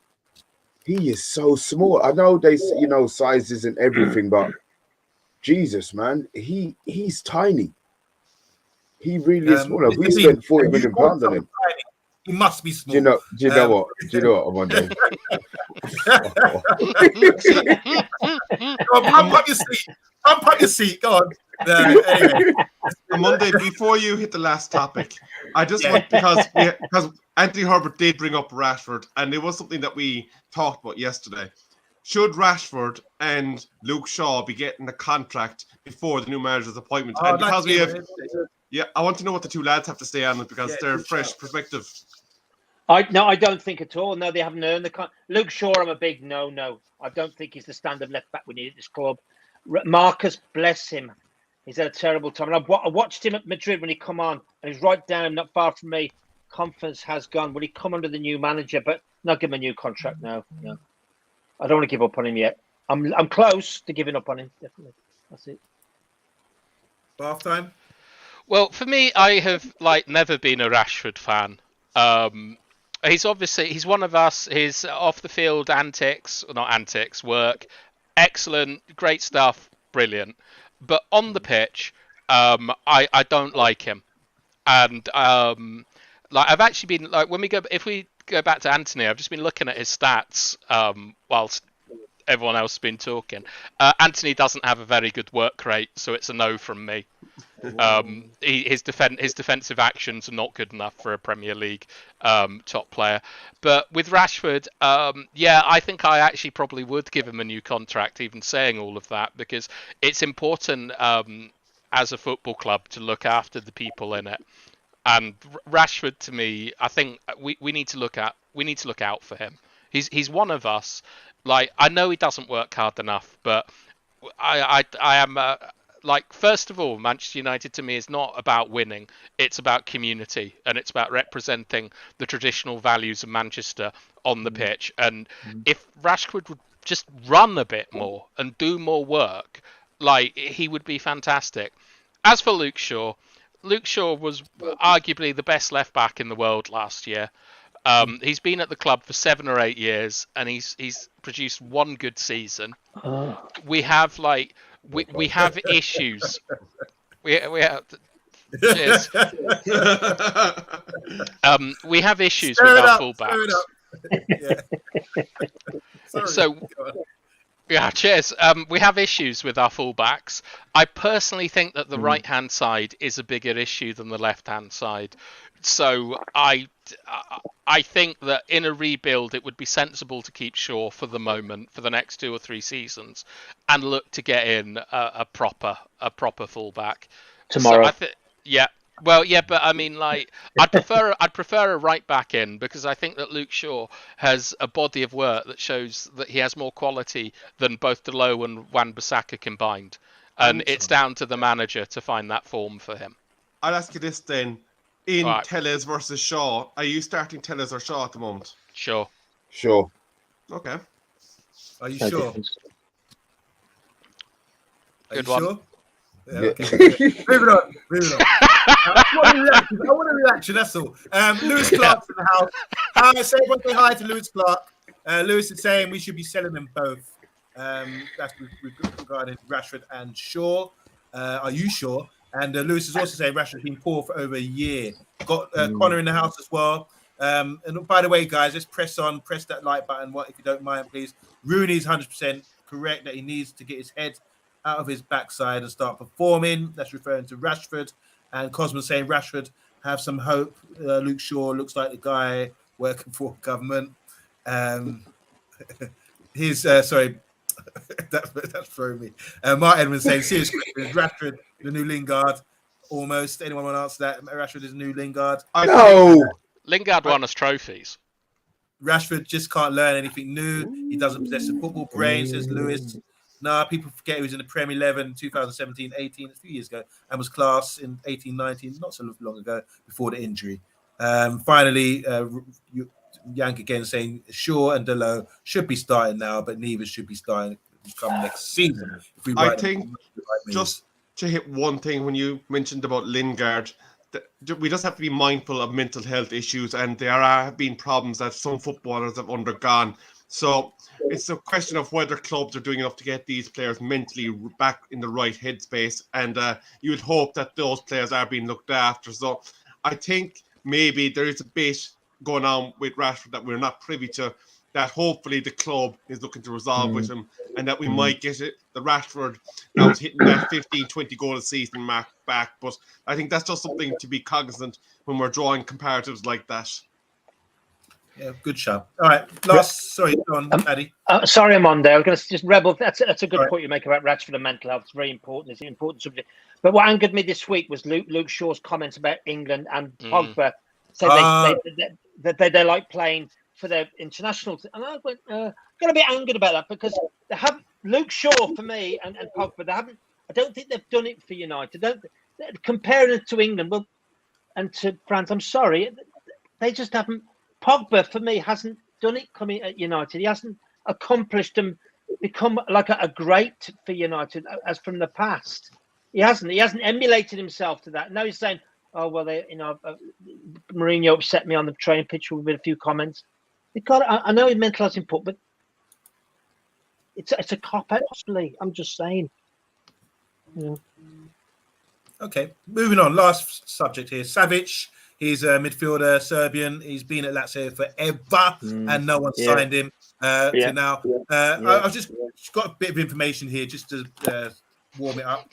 he is so small. I know size isn't everything, but Jesus, man, he's tiny. He really is small. We spent 40 million pounds on him. He must be small. Do you know what? Do you know what, Omondi? Pump up your seat. Pump up your seat. Go on. Anyway. Monday, before you hit the last topic, I just want because Anthony Herbert did bring up Rashford, and it was something that we talked about yesterday. Should Rashford and Luke Shaw be getting a contract before the new manager's appointment? And because we have, I want to know what the two lads have to say on it because they're fresh perspective. I don't think at all. No, they haven't earned the contract. Luke Shaw, I'm a big no. I don't think he's the standard left back we need at this club. Marcus, bless him. He's had a terrible time. And I watched him at Madrid when he come on, and he's right down, not far from me. Confidence has gone. Will he come under the new manager? But not give him a new contract now. No. I don't want to give up on him yet. I'm close to giving up on him. Definitely. That's it. Bath time. Well, for me, I have never been a Rashford fan. He's one of us. His off the field work, excellent, great stuff, brilliant. But on the pitch, I don't like him. And I've actually been if we go back to Anthony, I've just been looking at his stats whilst everyone else has been talking. Anthony doesn't have a very good work rate, so it's a no from me. His defensive actions are not good enough for a Premier League top player. But with Rashford, I think I actually probably would give him a new contract, even saying all of that, because it's important as a football club to look after the people in it. And Rashford, to me, I think we need to look out for him. He's one of us. I know he doesn't work hard enough, but I am like, first of all, Manchester United to me is not about winning. It's about community, and it's about representing the traditional values of Manchester on the pitch. And if Rashford would just run a bit more and do more work, like, he would be fantastic. As for Luke Shaw was arguably the best left back in the world last year. He's been at the club for 7 or 8 years, and he's produced one good season. We have we have issues. We have. Cheers. We have issues with our fullbacks. So, yeah, cheers. We have issues with our fullbacks. I personally think that the right-hand side is a bigger issue than the left-hand side. So I think that in a rebuild, it would be sensible to keep Shaw for the moment, for the next 2 or 3 seasons, and look to get in a proper fullback tomorrow. So yeah. Well, yeah, but I mean, like, I'd prefer a right back in, because I think that Luke Shaw has a body of work that shows that he has more quality than both Dalot and Wan-Bissaka combined, and it's down to the manager to find that form for him. I'll ask you this then: in Right. Tellez versus Shaw, are you starting Tellez or Shaw at the moment? Sure. Okay. Are you No sure? difference. Are Good you one. sure? Yeah, okay. Moving on. I want a reaction, that's all. Lewis Clark's in the house. Hi, say hi to Lewis Clark. Lewis is saying we should be selling them both. That's regarding Rashford and Shaw. Are you sure? And Lewis is also saying Rashford's been poor for over a year. Got Connor in the house as well. And by the way, guys, let's press that like button. What, if you don't mind, please. Rooney's 100% correct that he needs to get his head out of his backside and start performing. That's referring to Rashford. And Cosmo saying Rashford have some hope. Luke Shaw looks like the guy working for government. Sorry, that's throwing me. Mark Edmonds saying serious question: is Rashford the new Lingard? Almost. Anyone want to answer that? Rashford is the new Lingard. No. Lingard won us trophies. Rashford just can't learn anything new. He doesn't possess a football brain, says Lewis. Nah, people forget he was in the Premier 11 2017-18, a few years ago, and was class in 18-19, not so long ago, before the injury. Finally, Yank again saying Shaw and Dalot should be starting now, but neither should be starting come next season. I think just to hit one thing when you mentioned about Lingard, we just have to be mindful of mental health issues, and there have been problems that some footballers have undergone. So it's a question of whether clubs are doing enough to get these players mentally back in the right headspace, and you would hope that those players are being looked after. So I think maybe there is a bit going on with Rashford that we're not privy to, that hopefully the club is looking to resolve with him, and that we might get it. The Rashford now is hitting that 15-20 goal a season mark back, but I think that's just something to be cognizant when we're drawing comparatives like that. Yeah, good show. All right, sorry, go on, Paddy. Sorry, I'm on there. I was going to just rebel. That's a good point you make about Rashford and mental health. It's very important. It's an important subject. But what angered me this week was Luke Shaw's comments about England and Pogba. So they like playing for their international. And I went, got a bit angered about that, because they have Luke Shaw for me and Pogba. They haven't. I don't think they've done it for United. Comparing it to England and to France, I'm sorry, they just haven't. Pogba, for me, hasn't done it coming at United. He hasn't accomplished and become like a great for United as from the past. He hasn't emulated himself to that. Now he's saying, "Oh well, Mourinho upset me on the training pitch with a few comments." I know his mental health's important, but it's a cop out. Possibly, I'm just saying. Yeah. Okay, moving on. Last subject here. Savic. He's a midfielder, Serbian. He's been at Lazio forever, and no one signed him to now. I've just got a bit of information here just to warm it up.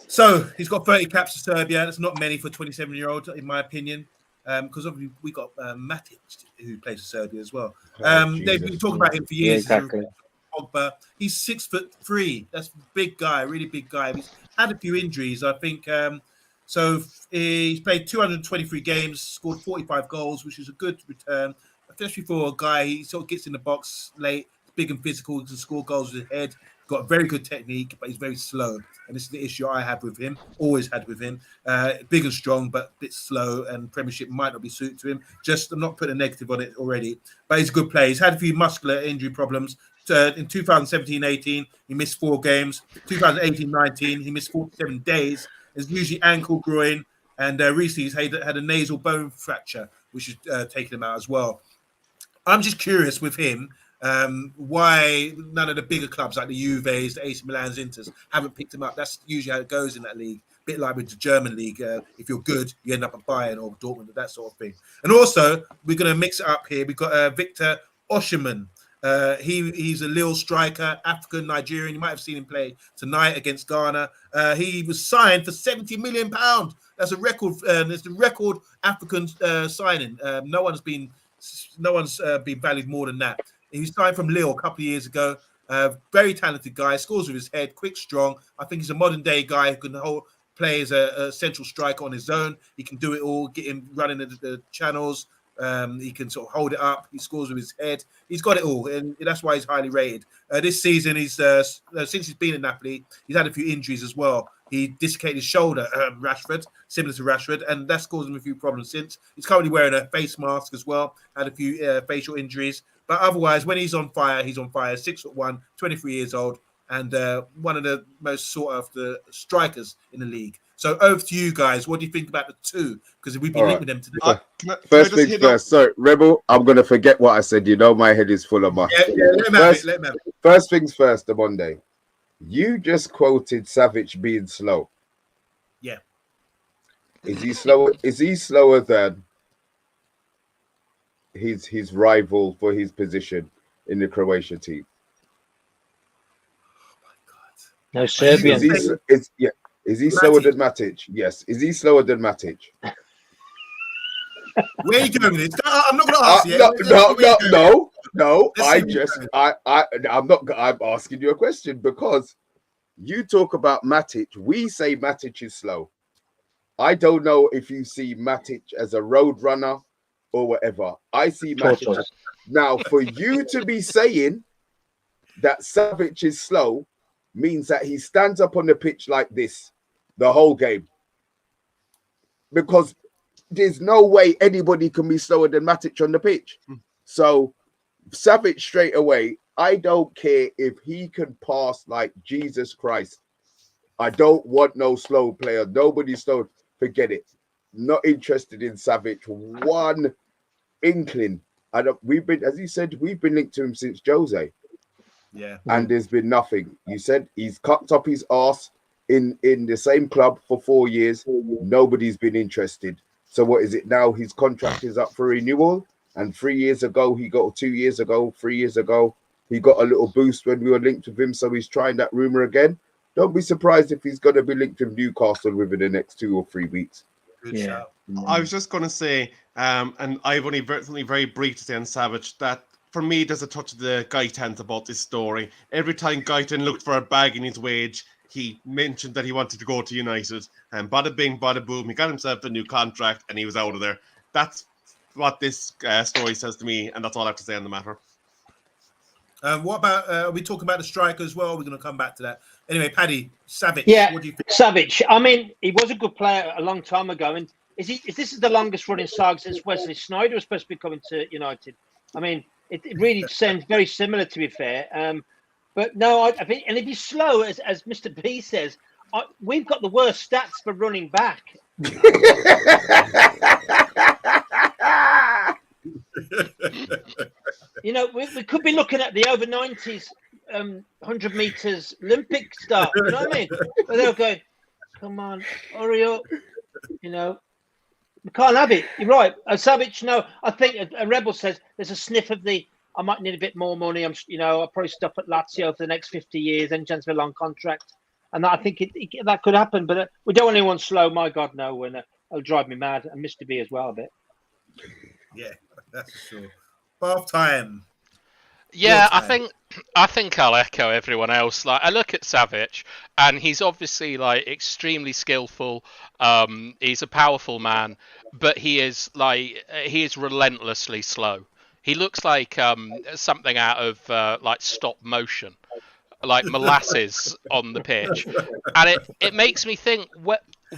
So he's got 30 caps for Serbia. That's not many for a 27-year-old, in my opinion, because obviously we got Matic, who plays for Serbia as well. They've been talking about him for years. Yeah, exactly. Pogba. He's 6'3". That's a big guy, really big guy. He's had a few injuries, I think. So he's played 223 games, scored 45 goals, which is a good return, especially for a guy. He sort of gets in the box late, big and physical, can score goals with his head. Got a very good technique, but he's very slow. And this is the issue I have with him, always had with him. Big and strong, but a bit slow, and Premiership might not be suited to him. I'm not putting a negative on it already, but he's a good player. He's had a few muscular injury problems. In 2017-18, he missed 4 games. 2018-19, he missed 47 days. It's usually ankle, groin, and recently he's had a nasal bone fracture, which is taking him out as well. I'm just curious with him why none of the bigger clubs like the Juves, the AC Milans, Inters haven't picked him up. That's usually how it goes in that league. A bit like with the German league. If you're good, you end up at Bayern or Dortmund, that sort of thing. And also, we're going to mix it up here. We've got Victor Osimhen. He's a Lille striker, African, Nigerian. You might have seen him play tonight against Ghana. He was signed for £70 million. That's a record. It's the record African signing. No one's been valued more than that. He was signed from Lille a couple of years ago. Very talented guy, scores with his head, quick, strong. I think he's a modern day guy who can play as a central striker on his own. He can do it all, get him running the channels. He can sort of hold it up. He scores with his head. He's got it all, and that's why he's highly rated. This season, since he's been in Napoli, he's had a few injuries as well. He dislocated his shoulder, similar to Rashford, and that's caused him a few problems since. He's currently wearing a face mask as well, had a few facial injuries. But otherwise, when he's on fire, he's on fire. 6'1", 23 years old, and one of the most sought after strikers in the league. So over to you guys. What do you think about the two? Because we've been linked with them today. First things first. Sorry, Rebel, I'm going to forget what I said. You know my head is full of mush. Let him have it. First things first, the Monday. You just quoted Savic being slow. Yeah. Is he slower? Is he slower than his rival for his position in the Croatia team? Oh my God. No, Serbian. Is he slower than Matic? Yes. Is he slower than Matic? Where are you going with this? I'm not going to ask you. No. I'm asking you a question because you talk about Matic. We say Matic is slow. I don't know if you see Matic as a road runner or whatever. I see Matic. Now, for you to be saying that Savic is slow means that he stands up on the pitch like this the whole game. Because there's no way anybody can be slower than Matic on the pitch. So Savic straight away, I don't care if he can pass like Jesus Christ. I don't want no slow player. Nobody's slow. Forget it. Not interested in Savic. One inkling. We've been, as he said, we've been linked to him since Jose. Yeah. And there's been nothing. You said he's cut up his ass in the same club for 4 years. Nobody's been interested. So what is it now? His contract is up for renewal. And 3 years ago, 3 years ago, he got a little boost when we were linked with him. So he's trying that rumor again. Don't be surprised if he's going to be linked with Newcastle within the next 2 or 3 weeks. Good shout. I was just going to say, and I've only very brief to say on Savic, that for me, there's a touch of the Gaitan about this story. Every time Gaitan looked for a bag in his wage, he mentioned that he wanted to go to United. And bada bing, bada boom, he got himself a new contract and he was out of there. That's what this story says to me, and that's all I have to say on the matter. What about, are we talking about the striker as well? We're going to come back to that. Anyway, Paddy, Savic, what do you think? Savic, I mean, he was a good player a long time ago. And is this the longest running saga since Wesley Sneijder was supposed to be coming to United? I mean, it really sounds very similar, to be fair. But no, I think, and if he's slow, as Mr. B says, we've got the worst stats for running back. You know, we could be looking at the over 90s 100 meters Olympic stuff. You know what I mean? But they're going, come on, hurry up. You know, we can't have it. You're right. Savic, no, I think a Rebel says there's a sniff of I might need a bit more money. I'll probably stop at Lazio for the next 50 years and chance for a long contract. And I think that could happen. But we don't want anyone slow. My God, no. And it'll drive me mad. And Mr. B as well a bit. Yeah, that's for sure. Bath time. Yeah, I think I'll echo everyone else. Like, I look at Savic, and he's obviously like extremely skillful. He's a powerful man, but he is relentlessly slow. He looks like something out of like stop motion. like molasses on the pitch, and it makes me think,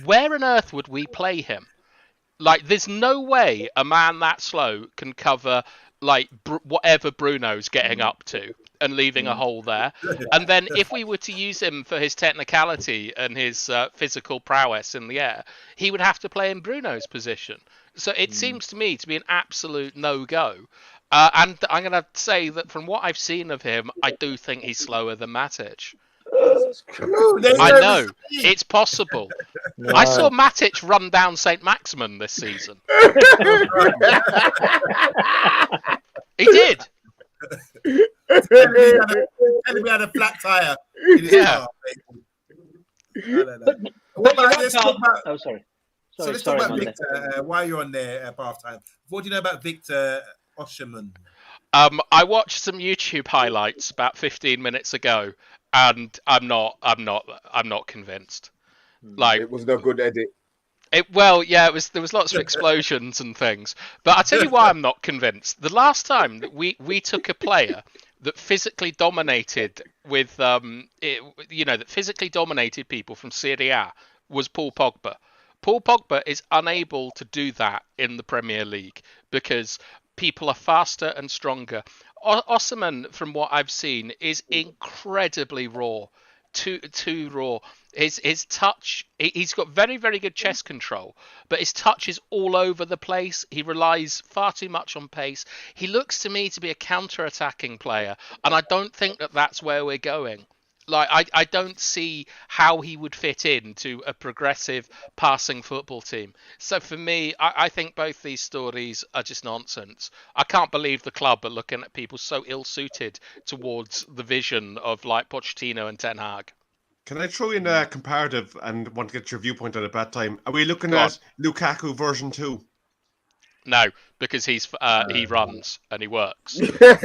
where on earth would we play him? Like, there's no way a man that slow can cover like whatever Bruno's getting up to and leaving a hole there. And then if we were to use him for his technicality and his physical prowess in the air, he would have to play in Bruno's position. So it seems to me to be an absolute no-go. And I'm going to say that from what I've seen of him, I do think he's slower than Matic. I know, it's possible. No. I saw Matic run down St. Maximin this season. He did. And we had a flat tire. Yeah. Let's talk about. Oh, sorry. So let's talk about Victor. While you're on there at half time, what do you know about Victor Osimhen? I watched some YouTube highlights about 15 minutes ago, and I'm not convinced. Like, It was no good edit. Well, yeah, there was lots of explosions and things. But I'll tell you why I'm not convinced. The last time that we took a player that physically dominated with that physically dominated people from Serie A was Paul Pogba. Paul Pogba is unable to do that in the Premier League because people are faster and stronger. Osimhen, from what I've seen, is incredibly raw. Too raw. His touch, he's got very, very good chest control, but his touch is all over the place. He relies far too much on pace. He looks to me to be a counter-attacking player, and I don't think that that's where we're going. Like, I don't see how he would fit into a progressive passing football team. So for me, I think both these stories are just nonsense. I can't believe the club are looking at people so ill-suited towards the vision of like Pochettino and Ten Hag. Can I throw in a comparative and want to get your viewpoint on it at that time? Are we looking at Lukaku version 2? No, because he runs and he works. But,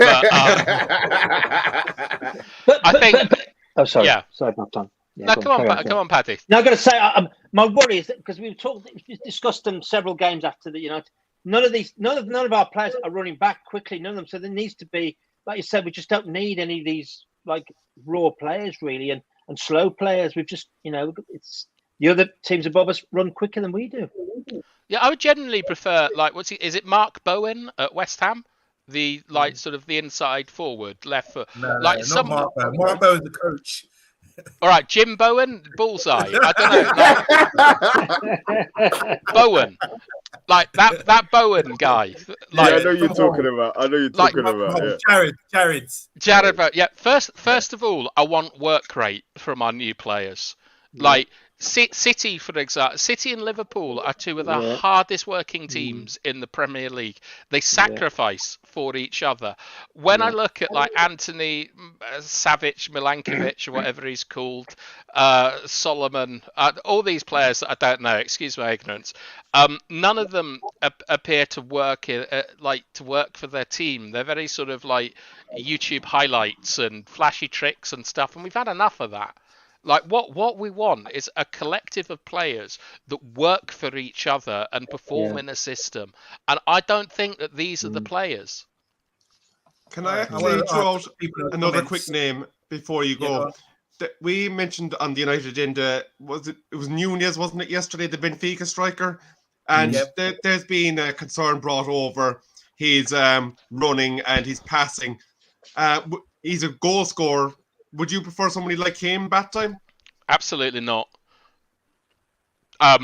I think. Oh, sorry. Yeah. Sorry about time. Yeah, No, come on, Paddy. Now, I've got to say, my worry is that because we've discussed them several games after the United. None of our players are running back quickly. None of them. So there needs to be, like you said, we just don't need any of these like raw players really and slow players. We've just, it's the other teams above us run quicker than we do. Yeah, I would generally prefer like is it Mark Bowen at West Ham? The sort of the inside forward, left foot. No, not Mark Bowen. Mark Bowen's the coach. All right, Jim Bowen, bullseye. I don't know. Bowen, like that Bowen guy. Like, I know you're talking about. Jared. Yeah. First of all, I want work rate from our new players. Like City, for example, City and Liverpool are two of the hardest working teams in the Premier League. They sacrifice for each other. When I look at like Anthony Savic, Milankovic, or whatever he's called, Solomon, all these players that I don't know, excuse my ignorance, none of them appear to work for their team. They're very sort of like YouTube highlights and flashy tricks and stuff, and we've had enough of that. Like what we want is a collective of players that work for each other and perform in a system. And I don't think that these are the players. Can I actually throw out another quick name before you go? We mentioned on the United agenda, it was Nunez, wasn't it, yesterday, the Benfica striker? And there's been a concern brought over his running and his passing. He's a goal scorer. Would you prefer somebody like him that time? Absolutely not. I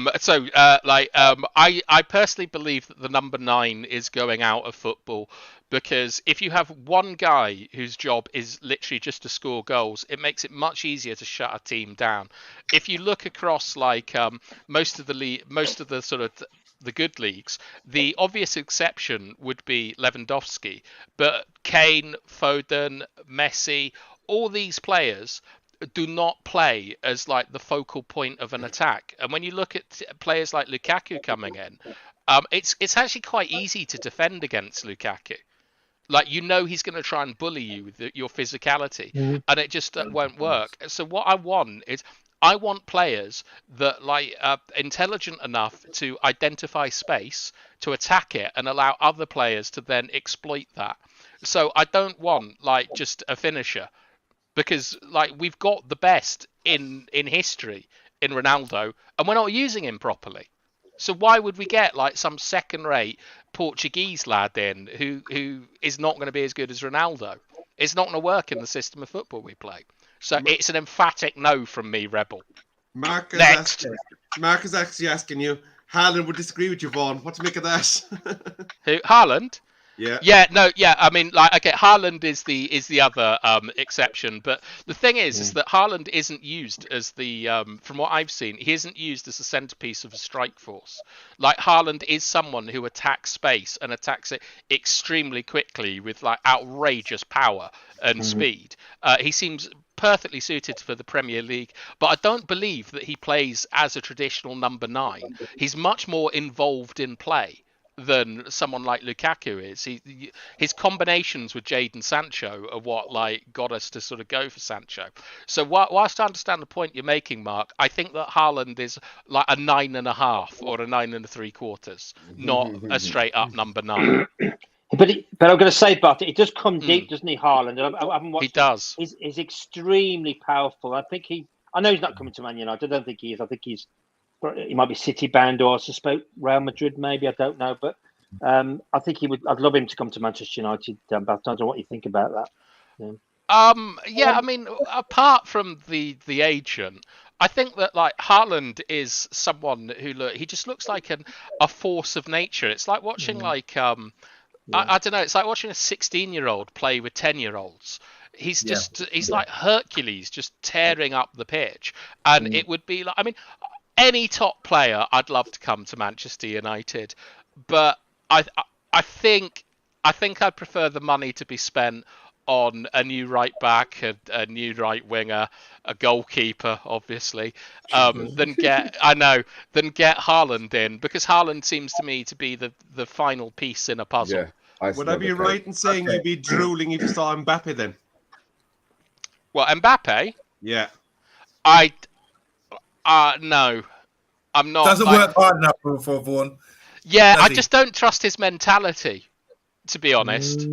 personally believe that the number 9 is going out of football because if you have one guy whose job is literally just to score goals, it makes it much easier to shut a team down. If you look across like most of the sort of the good leagues, the obvious exception would be Lewandowski, but Kane, Foden, Messi, all these players do not play as like the focal point of an attack. And when you look at players like Lukaku coming in, it's actually quite easy to defend against Lukaku. Like, he's going to try and bully you with your physicality, and it just won't work. So what I want is players that are intelligent enough to identify space, to attack it, and allow other players to then exploit that. So I don't want just a finisher. because like we've got the best in history in Ronaldo, and we're not using him properly. So why would we get like some second-rate Portuguese lad in who is not going to be as good as Ronaldo? It's not going to work in the system of football we play. So it's an emphatic no from me, Rebel. Mark is Next. Mark is actually asking you. Haaland would disagree with you, Vaughan. What do you make of that? Who? Haaland? Yeah. Yeah, no, yeah. I mean, like, okay, Haaland is the other exception, but the thing is that Haaland isn't used as the from what I've seen, he isn't used as the centerpiece of a strike force. Like Haaland is someone who attacks space and attacks it extremely quickly with like outrageous power and speed. He seems perfectly suited for the Premier League, but I don't believe that he plays as a traditional number 9. He's much more involved in play than someone like Lukaku is. His combinations with Jadon Sancho are what like got us to sort of go for Sancho. So whilst I understand the point you're making, Mark, I think that Haaland is like a 9.5 or a 9 3/4, not a straight up number 9. But I'm going to say, but it does come deep, doesn't he, Haaland? I haven't watched. He does. He's extremely powerful. I know he's not coming to Man United. I don't think he is. I think he might be City bound, or I suspect Real Madrid, maybe. I don't know, but I think he would. I'd love him to come to Manchester United. But I don't know what you think about that. Yeah. I mean, apart from the agent, I think that like Haaland is someone who he just looks like a force of nature. It's like watching like I don't know. It's like watching a 16-year-old play with 10-year-olds. He's he's like Hercules, just tearing up the pitch, and it would be like, I mean, any top player I'd love to come to Manchester United, but I think I'd prefer the money to be spent on a new right back, a new right winger, a goalkeeper, obviously, than get Haaland in, because Haaland seems to me to be the final piece in a puzzle. Yeah, Would I be right in saying you'd be drooling if you saw Mbappe then? Well, Mbappe? Yeah. No, I'm not. Doesn't work hard enough for Vaughan. Yeah, I just don't trust his mentality, to be honest.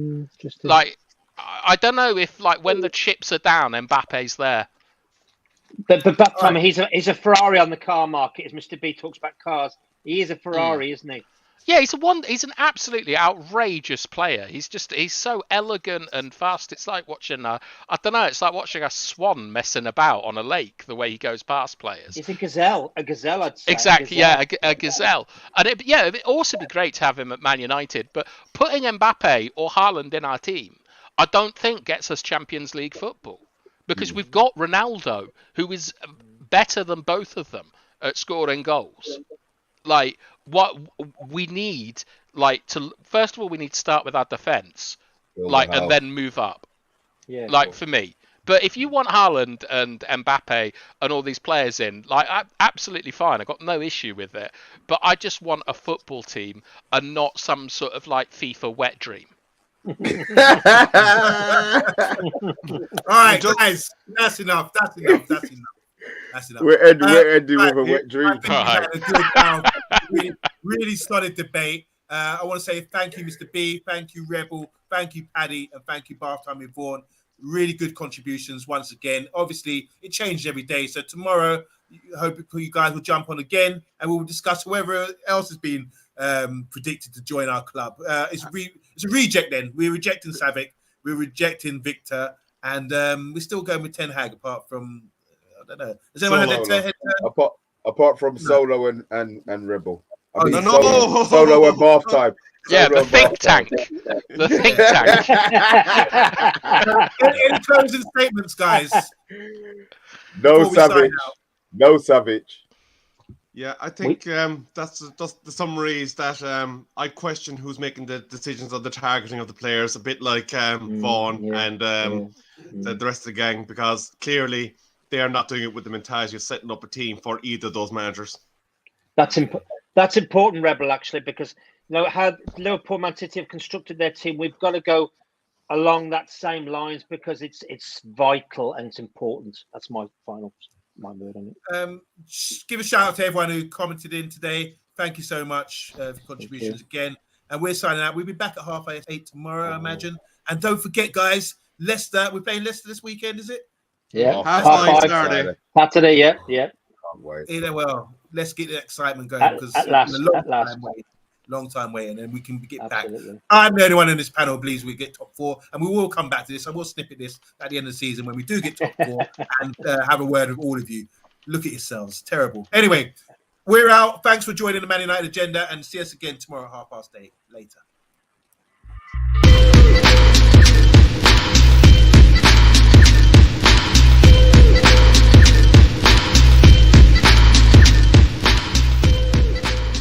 Like, I don't know if, like, when the chips are down, Mbappe's there. But Tom, he's a Ferrari on the car market, as Mr. B talks about cars. He is a Ferrari, isn't he? Yeah, he's an absolutely outrageous player. He's so elegant and fast. It's like watching it's like watching a swan messing about on a lake, the way he goes past players. He's a gazelle, I'd say. Exactly, a gazelle. And it'd also be great to have him at Man United, but putting Mbappe or Haaland in our team, I don't think gets us Champions League football, because we've got Ronaldo, who is better than both of them at scoring goals. Like, what we need, like, first of all, we need to start with our defence, and then move up. Yeah. Like, for me. But if you want Haaland and Mbappe and all these players in, like, absolutely fine. I've got no issue with it. But I just want a football team and not some sort of, like, FIFA wet dream. All right, guys, that's enough. We're ending with a wet dream. Really solid debate. I want to say thank you, Mr. B. Thank you, Rebel. Thank you, Paddy. And thank you, Bath Time with Vaughan. Really good contributions once again. Obviously, it changes every day. So tomorrow, I hope you guys will jump on again, and we'll discuss whoever else has been predicted to join our club. It's a reject then. We're rejecting Savic. We're rejecting Victor. And we're still going with Ten Hag, apart from... I don't know. Has anyone had apart from Solo and Rebel? I mean, no. Solo and Bath Time. Yeah, the think tank. The think tank. Any closing statements, guys? No Savage. Yeah, I think that's the summary is that I question who's making the decisions on the targeting of the players, a bit like Vaughan and the rest of the gang, because clearly they are not doing it with the mentality of setting up a team for either of those managers. That's important, Rebel, actually, because how Liverpool, Man City have constructed their team. We've got to go along that same lines, because it's vital and it's important. That's my word on it. Just give a shout out to everyone who commented in today. Thank you so much for contributions again. And we're signing out. We'll be back at 8:30 tomorrow, I imagine. And don't forget, guys, Leicester. We're playing Leicester this weekend, is it? Yeah. Half Half Half time five. Saturday. Saturday, yeah. Can't wait. Well, let's get the excitement going At- because at it's last, been a at last. long time waiting, and we can get back. Absolutely. I'm the only one in this panel believes we get top 4, and we will come back to this. I will snippet this at the end of the season when we do get top 4 and have a word with all of you. Look at yourselves. Terrible. Anyway, we're out. Thanks for joining the Man United Agenda, and see us again tomorrow at 8:30. Later.